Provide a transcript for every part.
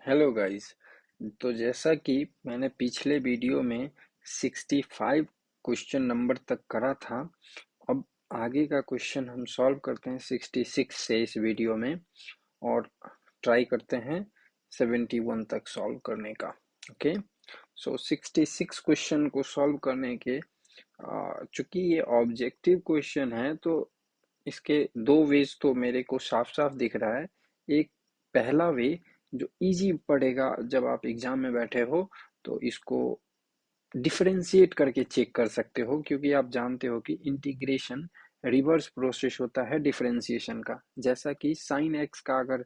Hello guys. तो जैसा कि मैंने पिछले वीडियो में 65 क्वेश्चन नंबर तक करा था, अब आगे का क्वेश्चन हम सॉल्व करते हैं 66 से इस वीडियो में, और ट्राई करते हैं 71 तक सॉल्व करने का। ओके, सो 66 क्वेश्चन को सॉल्व करने के चूंकि ये ऑब्जेक्टिव क्वेश्चन है तो इसके दो वेज तो मेरे को साफ साफ दिख रहा है। एक पहला वे जो इजी पड़ेगा जब आप एग्जाम में बैठे हो, तो इसको डिफरेंशिएट करके चेक कर सकते हो, क्योंकि आप जानते हो कि इंटीग्रेशन रिवर्स प्रोसेस होता है डिफरेंशिएशन का। जैसा कि साइन एक्स का अगर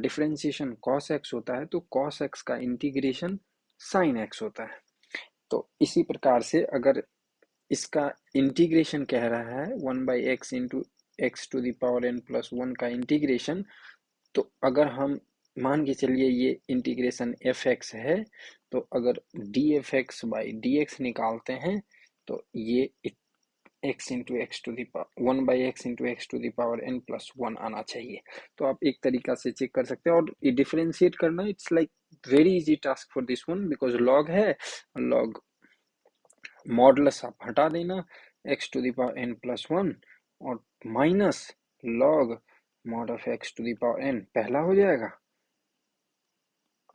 डिफरेंशिएशन कॉस एक्स होता है तो कॉस एक्स का इंटीग्रेशन साइन एक्स होता है। तो इसी प्रकार से अगर इसका इंटीग्रेशन कह रहा है 1/x into x⁻n+1 का इंटीग्रेशन, तो अगर हम मान के चलिए ये इंटीग्रेशन एफ एक्स है, तो अगर d f x by d x निकालते हैं तो ये x into x to the power 1/x into x⁻n+1 आना चाहिए। तो आप एक तरीका से चेक कर सकते हैं, और ये डिफरेंशिएट करना it's like very easy task for this one, because log है। लॉग मॉडुलस आप हटा देना x⁻n+1 और minus log mod of x⁻n, पहला हो जाएगा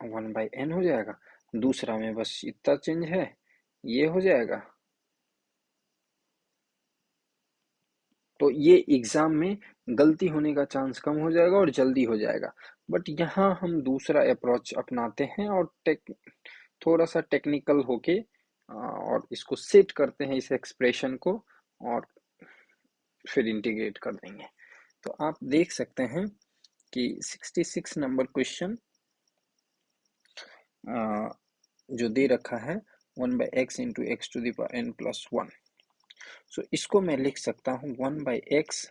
1/n हो जाएगा, दूसरा में बस इतना चेंज है, ये हो जाएगा। तो ये एग्जाम में गलती होने का चांस कम हो जाएगा और जल्दी हो जाएगा। बट यहाँ हम दूसरा अप्रोच अपनाते हैं और थोड़ा सा टेक्निकल होके और इसको सेट करते हैं इस एक्सप्रेशन को, और फिर इंटीग्रेट कर देंगे। तो आप देख सकते हैं कि 66 नंबर क्वेश्चन जो दे रखा है 1/x into x⁻n+1। सो इसको मैं लिख सकता हूँ 1/x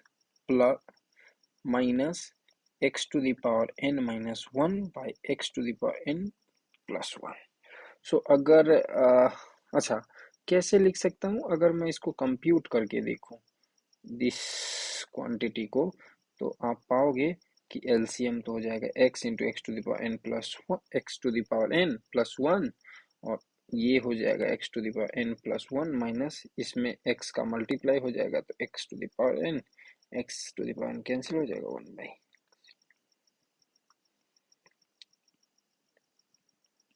प्लस माइनस x⁻n-1/x⁻n+1। सो अगर अच्छा, कैसे लिख सकता हूँ अगर मैं इसको कंप्यूट करके देखूँ दिस क्वांटिटी को, तो आप पाओगे कि एलसीएम तो हो जाएगा x इंटू x⁻n+1, और ये हो जाएगा x⁻n+1 माइनस इसमें x का मल्टीप्लाई हो जाएगा, तो x⁻n कैंसिल हो जाएगा 1/।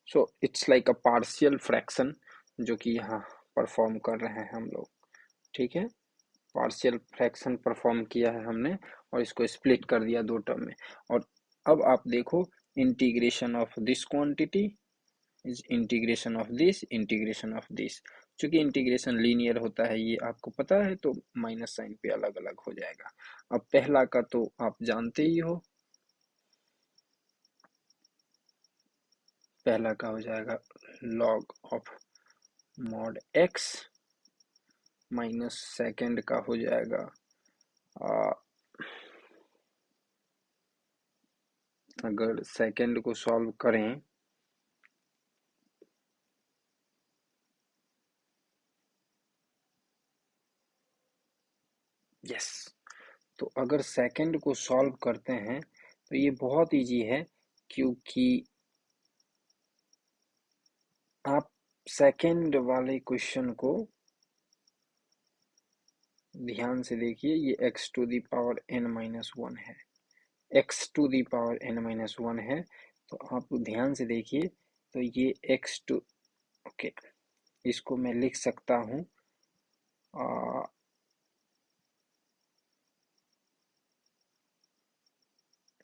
So it's like a partial fraction जो कि यहाँ परफॉर्म कर रहे हैं हम लोग। ठीक है, पार्शियल फ्रैक्शन परफॉर्म किया है हमने और इसको स्प्लिट कर दिया दो टर्म में। और अब आप देखो, integration of this quantity is integration of this. चूंकि इंटीग्रेशन लीनियर होता है ये आपको पता है, तो माइनस साइन पे अलग अलग हो जाएगा। अब पहला का तो आप जानते ही हो, पहला का हो जाएगा log of mod x, minus second का हो जाएगा अगर सेकेंड को सॉल्व करें यस, तो अगर सेकंड को सॉल्व करते हैं तो ये बहुत इजी है, क्योंकि आप सेकंड वाले क्वेश्चन को ध्यान से देखिए, ये x⁻n-1 है, x⁻n-1 है, तो आप ध्यान से देखिए, तो ये ओके, इसको मैं लिख सकता हूँ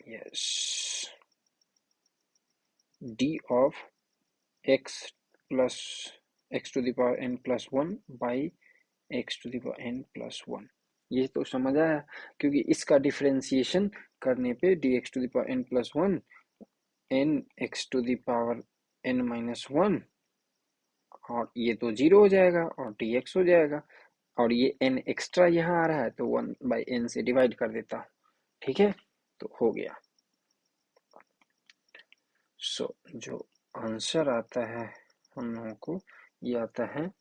yes, d of x plus x⁻n+1 by x⁻n+1। ये तो समझ आया, क्योंकि इसका डिफरेंशिएशन करने पे dx⁻n+1 n x⁻n-1, और ये तो जीरो हो जाएगा और dx हो जाएगा, और ये n एक्स्ट्रा यहाँ आ रहा है तो 1/n से डिवाइड कर देता हूँ। ठीक है, तो हो गया। सो जो आंसर आता है हम लोगों को, ये आता है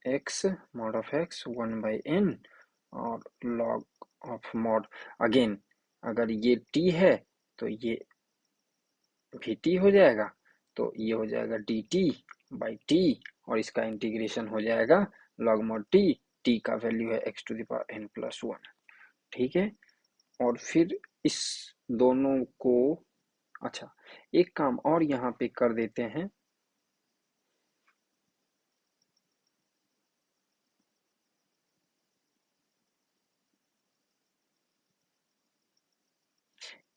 x mod of x 1/n और log of mod। अगेन अगर ये t है तो ये वी हो जाएगा, तो ये हो जाएगा डी टी बाई टी, और इसका इंटीग्रेशन हो जाएगा लॉग मॉड टी, टी का वैल्यू है x to the power n plus one. ठीक है, और फिर इस दोनों को, अच्छा एक काम और यहाँ पे कर देते हैं,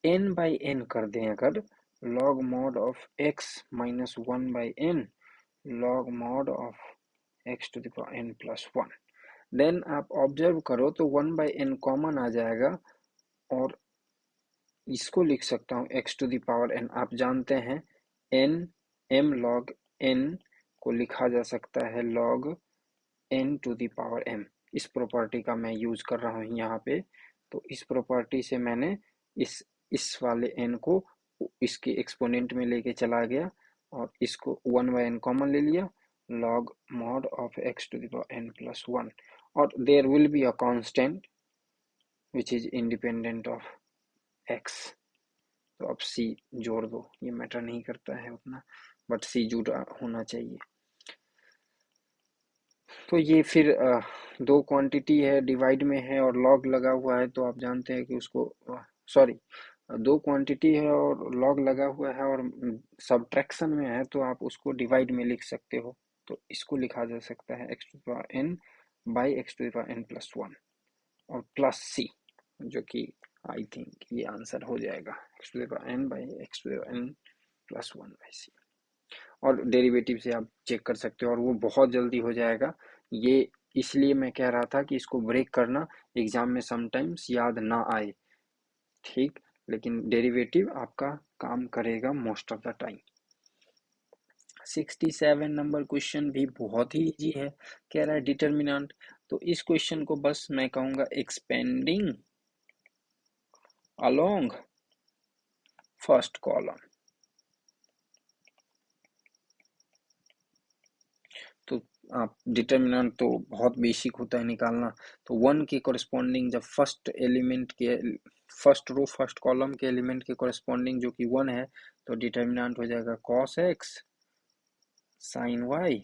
n बाई एन कर दें अगर, log mod of x minus one by n log mod of x to the power n plus one, then आप ऑब्जर्व करो तो वन बाई एन कॉमन आ जाएगा, और इसको लिख सकता हूँ x to the power n, आप जानते हैं n m log n को लिखा जा सकता है log n to the power m। इस प्रॉपर्टी का मैं यूज कर रहा हूँ यहाँ पे, तो इस प्रॉपर्टी से मैंने इस वाले n को इसके एक्सपोनेंट में लेके चला गया, और इसको वन बाई एन कॉमन ले लिया, log mod of x to the power n plus one, और there will be a constant which is independent of x। तो अब c जोड़ दो, ये मैटर नहीं करता है उतना, बट c जुड़ा होना चाहिए। तो ये फिर दो क्वांटिटी है, डिवाइड में है और लॉग लगा हुआ है, तो आप जानते हैं कि उसको, सॉरी, दो क्वांटिटी है और लॉग लगा हुआ है और सब्ट्रैक्शन में है, तो आप उसको डिवाइड में लिख सकते हो। तो इसको लिखा जा सकता है x to the power n by x to the power n plus one, और प्लस सी, जो कि आई थिंक ये आंसर हो जाएगा, x to the power n by x to the power n plus one by C. और derivative से आप check कर सकते हो, और वो बहुत जल्दी हो जाएगा। ये इसलिए मैं कह रहा था कि इसको ब्रेक करना एग्जाम में समटाइम्स याद ना आए, ठीक, लेकिन डेरिवेटिव आपका काम करेगा most of the time. 67 number question भी बहुत ही इजी है, कह रहा है डिटर्मिनेंट, तो इस क्वेश्चन को बस मैं कहूंगा एक्सपेंडिंग अलोंग फर्स्ट कॉलम। तो आप डिटर्मिनेंट तो बहुत बेसिक होता है निकालना, तो वन के कोरिस्पोंडिंग जब फर्स्ट एलिमेंट के फर्स्ट रो फर्स्ट कॉलम के एलिमेंट के कोरिस्पोंडिंग जो कि वन है, तो डिटर्मिनेंट हो जाएगा cos x sine y,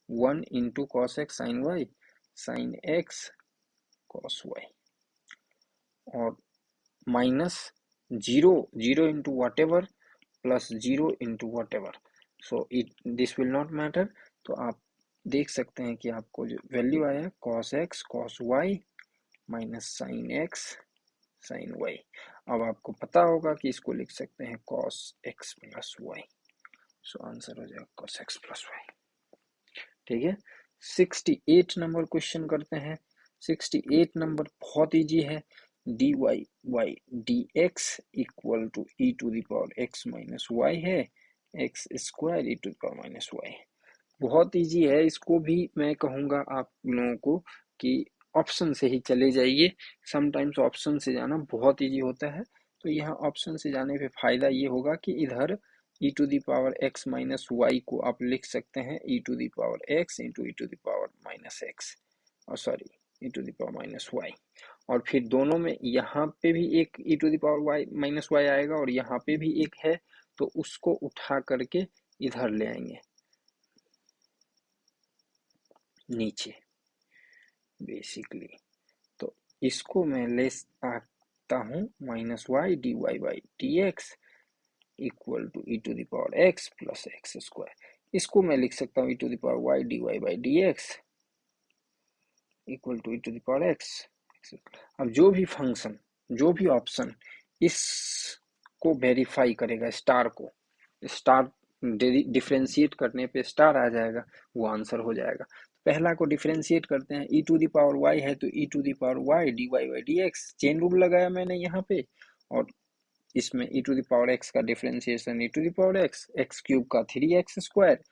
one into cos x sine y sine x cos y, और minus zero, zero into whatever plus zero into whatever, so it this will not matter. तो आप देख सकते हैं कि आपको जो value आया cos x cos y minus sine x sine y. अब आपको पता होगा कि इसको लिख सकते हैं cos x plus y, so answer हो जाएगा कॉस एक्स प्लस वाई। ठीक है, 68 नंबर क्वेश्चन करते हैं। 68 नंबर बहुत इजी है, d y y d x equal to e to the power x minus y है, x square e to the power minus y. बहुत इजी है, इसको भी मैं कहूँगा आप लोगों को कि ऑप्शन से ही चले जाइए, समटाइम्स ऑप्शन से जाना बहुत इजी होता है। तो यहाँ ऑप्शन से जाने पे फायदा ये होगा कि इधर e to the power x minus y को आप लिख सकते हैं e to the power x into e to the power minus x, और sorry e to the power minus y, और फिर दोनों में यहाँ पे भी एक e to the power y minus y आएगा और यहाँ पे भी एक है, तो उसको उठा करके इधर ले आएंगे नीचे बेसिकली। तो इसको मैं ले सकता हूँ minus y d y by d x equal to e to the power x plus x square. इसको मैं लिख सकता हूँ e to the power y d y by d x equal to e to the power x. अब जो भी function, जो भी ऑप्शन इसको वेरीफाई करेगा, स्टार को, स्टार डिफ्रेंशिएट करने पे स्टार आ जाएगा, वो आंसर हो जाएगा। पहला को डिफ्रेंशिएट करते हैं, e to the power y है तो e to the power y d y by d x, chain rule लगाया मैंने यहाँ पे, और इसमें e to the power x का differentiation e to the power x, x cube का थ्री एक्स स्क्वायर,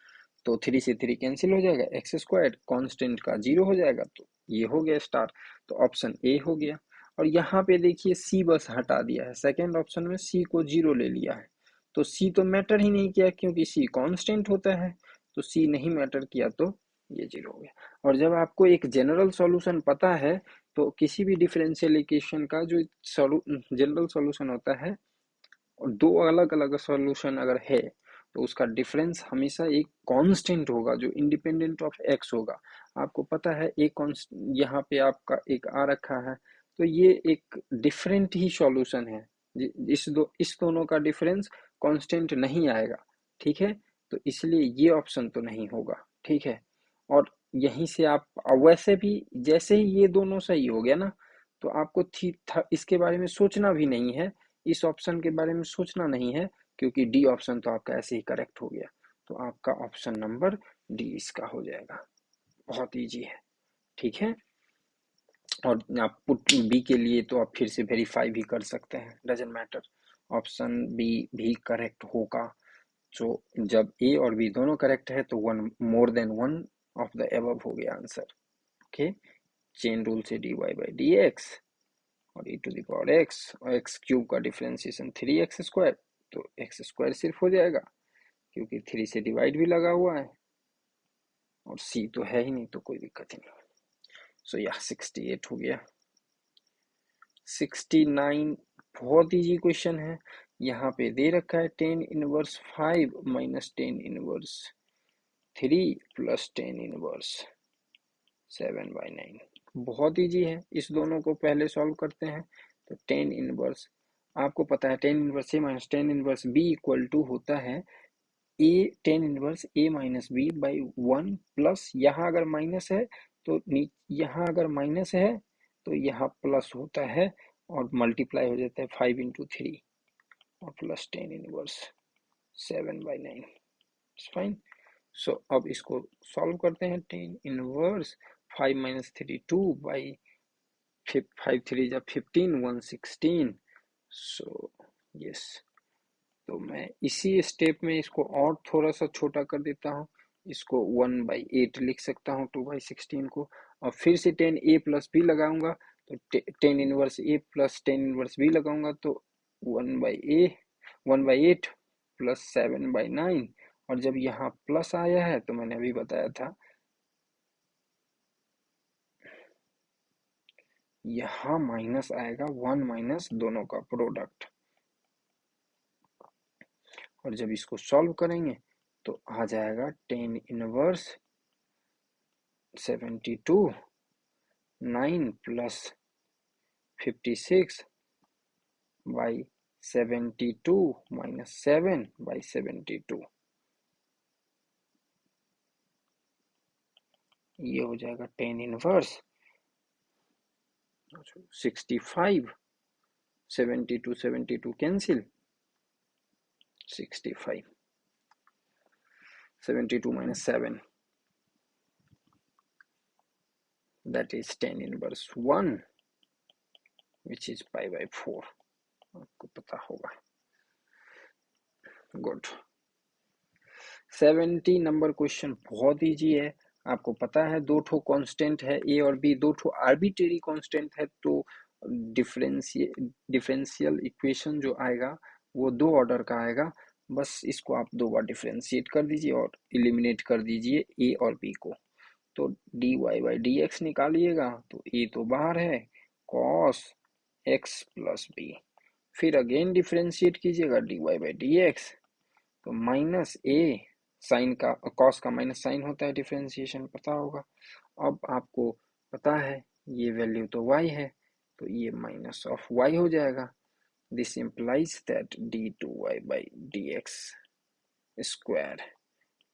तो थ्री से थ्री कैंसिल हो जाएगा, एक्स स्क्वायर कॉन्स्टेंट का जीरो हो जाएगा, तो ये हो गया स्टार, तो ऑप्शन ए हो गया। और यहाँ पे देखिए सी बस हटा दिया है, सेकेंड ऑप्शन में सी को जीरो ले लिया है, तो सी तो मैटर ही नहीं किया क्योंकि सी कांस्टेंट होता है, तो सी नहीं मैटर किया, तो ये जीरो हो गया। और जब आपको एक जनरल सॉल्यूशन पता है, तो किसी भी डिफरेंशियल इक्वेशन का जो जनरल सॉल्यूशन होता है और दो अलग अलग सॉल्यूशन अगर है तो उसका डिफरेंस हमेशा एक कांस्टेंट होगा जो इंडिपेंडेंट ऑफ एक्स होगा। आपको पता है एक यहाँ पे आपका एक आ रखा है, तो ये एक डिफरेंट ही सॉल्यूशन है। इस दोनों का डिफरेंस कांस्टेंट नहीं आएगा, ठीक है, तो इसलिए ये ऑप्शन तो नहीं होगा, ठीक है। और यहीं से आप वैसे भी जैसे ही ये दोनों सही हो गया ना, तो आपको इसके बारे में सोचना भी नहीं है, इस ऑप्शन के बारे में सोचना नहीं है, क्योंकि डी ऑप्शन तो आपका ऐसे ही करेक्ट हो गया। तो आपका ऑप्शन नंबर डी इसका हो जाएगा। बहुत इजी है, ठीक है। और आप पुट बी के लिए तो आप फिर से वेरीफाई भी कर सकते हैं, डजेंट मैटर, ऑप्शन बी भी करेक्ट होगा। तो जब ए और बी दोनों करेक्ट है तो one more than one of the above हो गया आंसर, ओके। चेन रूल से d y by d x और e to the power x और x क्यूब का डिफरेंशिएशन 3x² तो x स्क्वायर सिर्फ हो जाएगा, क्योंकि 3 से डिवाइड भी लगा हुआ है और c तो है ही नहीं, तो कोई दिक्कत ही नहीं। सो यह 68 हो गया। 69 बहुत इजी क्वेश्चन है। यहाँ पे दे रखा है 10 inverse 5 minus 10 inverse 3 plus 10 inverse 7/9। बहुत इजी है, इस दोनों को पहले सॉल्व करते हैं। तो 10 इनवर्स, आपको पता है 10 inverse a minus 10 inverse b equal to होता है a 10 inverse a minus b by 1 plus, यहाँ अगर माइनस है तो यहाँ अगर माइनस है तो यहाँ प्लस होता है और मल्टीप्लाई हो जाता है 5 इंटू 3 और प्लस 10 इनवर्स 7/9। फाइन। सो अब इसको सॉल्व करते हैं। 10 इनवर्स 5 माइनस 3 2 बाई 5 3 जा 15 1 16। सो यस, तो मैं इसी स्टेप में इसको और थोड़ा सा छोटा कर देता हूँ, इसको 1/8 लिख सकता हूँ 2/16 को, और फिर से 10 ए प्लस बी लगाऊंगा तो 10 इनवर्स ए प्लस 10 इनवर्स बी लगाऊंगा तो 1/8 प्लस 7/9। और जब यहाँ प्लस आया है तो मैंने अभी बताया था यहाँ माइनस आएगा, 1 माइनस दोनों का प्रोडक्ट। और जब इसको सॉल्व करेंगे तो आ जाएगा 10 इनवर्स 72 9 प्लस 56 बाई 72 माइनस 7/72। ये हो जाएगा 10 inverse 65 72 72 cancel 65 72 minus 7 that is 10 inverse 1 which is pi/4। आपको पता होगा। गुड। 70 नंबर क्वेश्चन बहुत इजी है। आपको पता है दो ठो कांस्टेंट है ए और बी, दो ठो आर्बिट्रेरी कांस्टेंट है, तो डिफरेंशियल इक्वेशन जो आएगा वो दो ऑर्डर का आएगा। बस इसको आप दो बार डिफरेंशिएट कर दीजिए और एलिमिनेट कर दीजिए ए और बी को। तो d y by d x निकालिएगा तो ए तो बाहर है, कॉस एक्स प्लस बी। फिर अगेन डिफरेंशिएट कीजिएगा d y by d x, तो माइनस ए साइन का कॉस का माइनस साइन होता है, डिफरेंशिएशन पता होगा। अब आपको पता है ये वैल्यू तो y है, तो ये माइनस ऑफ y हो जाएगा। This implies that d2y by d x square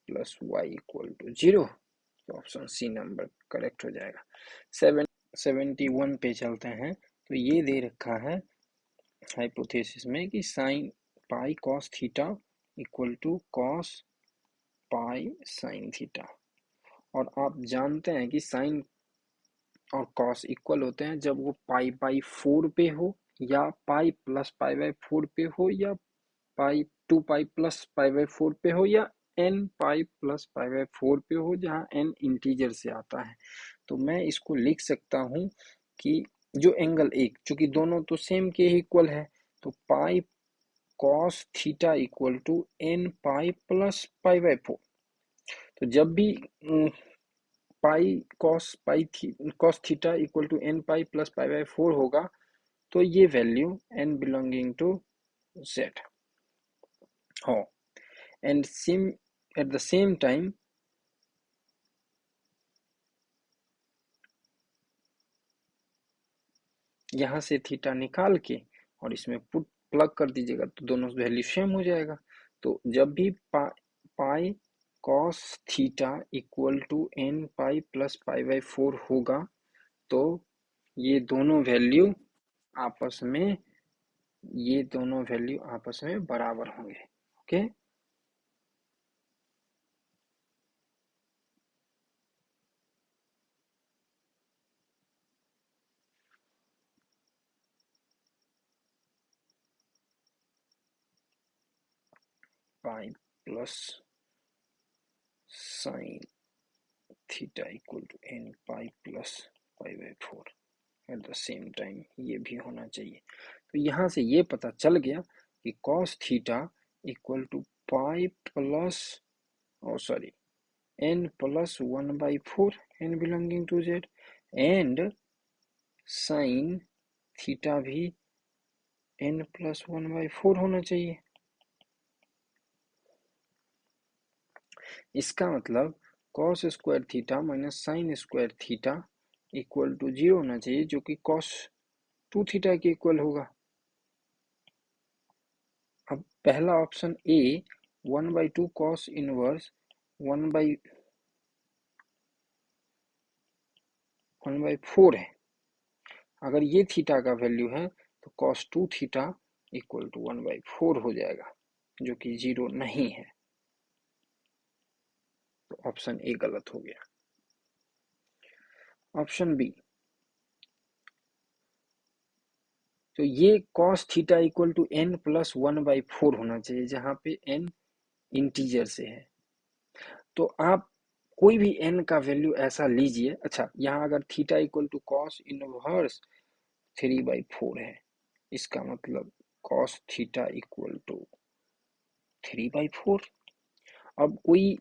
plus y equal to 0। तो ऑप्शन सी नंबर करेक्ट हो जाएगा। 71 पे चलते हैं। तो ये दे रखा है हाइपोथेसिस में कि sine pi cos theta equal to cos pi sine theta, और आप जानते हैं कि साइन और कॉस इक्वल होते हैं जब वो पाई/4 पे हो, या पाई प्लस पाई/4 पे हो, या पाई 2 पाई प्लस पाई/4 पे हो, या n पाई प्लस पाई/4 पे हो, जहाँ n इंटीजर से आता है। तो मैं इसको लिख सकता हूँ कि जो एंगल एक, चूंकि दोनों तो सेम के इक्वल है, तो pi cos theta equal to n pi plus पाई/4। तो जब भी pi cos theta equal to n pi plus पाई/4 होगा, तो ये value n belonging to z हो and same at the same time यहाँ से थीटा निकाल के और इसमें पुट प्लग कर दीजिएगा तो दोनों वैल्यू सेम हो जाएगा। तो जब भी pi cos theta equal to n pi plus pi by 4 होगा तो ये दोनों वैल्यू आपस में बराबर होंगे। Okay, pi plus sine theta equal to n pi plus pi by 4 at the same time ये भी होना चाहिए। तो यहाँ से ये पता चल गया कि cos theta equal to pi plus n plus 1/4 n belonging to z and sine theta भी n प्लस 1/4 होना चाहिए। इसका मतलब cos square theta minus sine square theta equal to 0 होना चाहिए, जो कि cos 2 थीटा के इक्वल होगा। अब पहला ऑप्शन ए 1/2 cos इनवर्स 1/4 है। अगर ये थीटा का वैल्यू है तो cos 2 थीटा इक्वल टू 1/4 हो जाएगा, जो कि 0 नहीं है। तो ऑप्शन ए गलत हो गया। ऑप्शन बी, तो ये cos theta equal to n plus 1/4 होना चाहिए, जहां पे n इंटीजर से है। तो आप कोई भी n का वैल्यू ऐसा लीजिए। अच्छा, यहाँ अगर theta equal to cos inverse 3/4 है, इसका मतलब cos थीटा इक्वल टू 3/4। अब कोई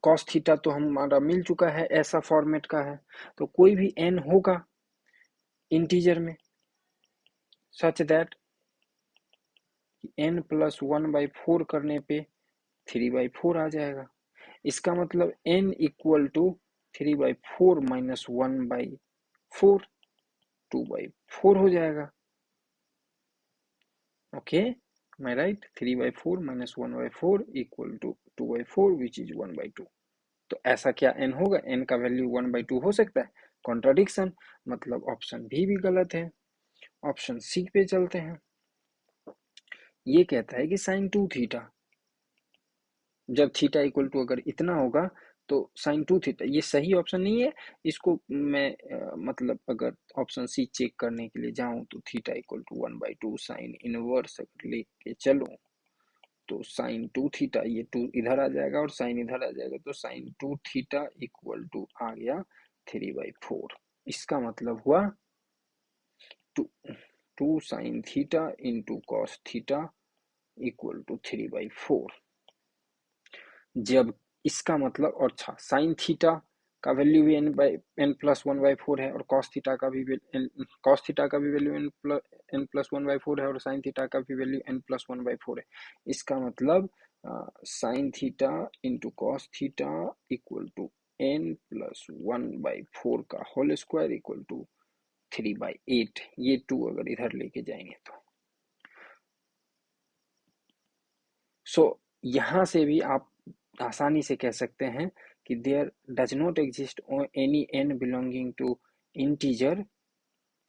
cos थीटा तो हमारा मिल चुका है, ऐसा फॉर्मेट का है, तो कोई भी n होगा इंटीजर में सच दैट n प्लस 1/4 करने पे 3/4 आ जाएगा। इसका मतलब n इक्वल टू 3/4 माइनस 1/4 2/4 हो जाएगा। ओके, मैं right? 3/4 minus 1/4 equal to 2/4 which is 1/2। तो ऐसा क्या n होगा? n का वैल्यू 1/2 हो सकता है? कॉन्ट्राडिक्शन, मतलब ऑप्शन भी गलत है। ऑप्शन सी पे चलते हैं। ये कहता है कि साइन 2 थीटा, जब थीटा इक्वल टू अगर इतना होगा तो साइन 2 थीटा, ये सही ऑप्शन नहीं है। इसको मैं मतलब अगर ऑप्शन सी चेक करने के लिए जाऊं तो theta equal to 1/2 sine inverse अगर लेके चलूं तो साइन 2 थीटा, ये 2 इधर आ जाएगा और साइन इधर आ जाएगा, तो साइन 2 थीटा इक्वल टू आ गया 3/4। इसका मतलब हुआ 2 sine theta into cos theta equal to 3/4। जब इसका मतलब, और अच्छा, साइन थीटा का वैल्यू भी n प्लस 1/4 है और cos थीटा का भी वैल्यू n प्लस 1/4 है और साइन थीटा का भी वैल्यू n प्लस 1/4 है। इसका मतलब sine theta into cos theta equal to n plus 1/4 का होल स्क्वायर इक्वल टू 3/8। ये 2 अगर इधर लेके जाएंगे तो यहां से भी आप आसानी से कह सकते हैं कि there does not exist any n belonging to integer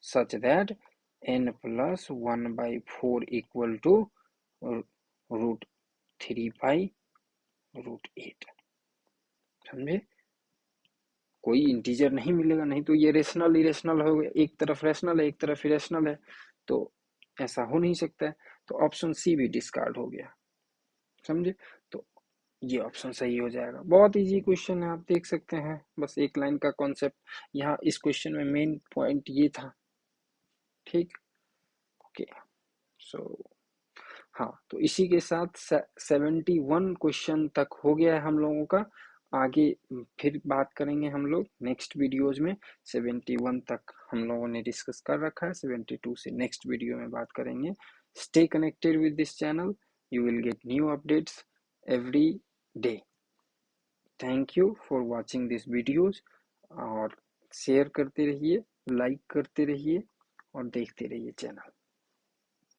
such that n plus 1/4 equal to √3/8। समझे? कोई इंटीजर नहीं मिलेगा, नहीं तो ये रेशनल इरेशनल हो गया, एक तरफ रेशनल है एक तरफ इरेशनल है, तो ऐसा हो नहीं सकता है। तो ऑप्शन सी भी डिस्कार्ड हो गया। समझे? तो ये ऑप्शन सही हो जाएगा। बहुत इजी क्वेश्चन है, आप देख सकते हैं, बस एक लाइन का कॉन्सेप्ट यहाँ इस क्वेश्चन में मेन पॉइंट ये था। ठीक, ओके। सो हाँ, तो इसी के साथ 71 क्वेश्चन तक हो गया है हम लोगों का। आगे फिर बात करेंगे हम लोग नेक्स्ट वीडियोज में। 71 तक हम लोगों ने डिस्कस कर रखा है, 72 से नेक्स्ट वीडियो में बात करेंगे। Stay connected with this channel. You will get new updates every day. Thank you for watching this videos, और शेयर करते रहिए, लाइक करते रहिए और देखते रहिए चैनल।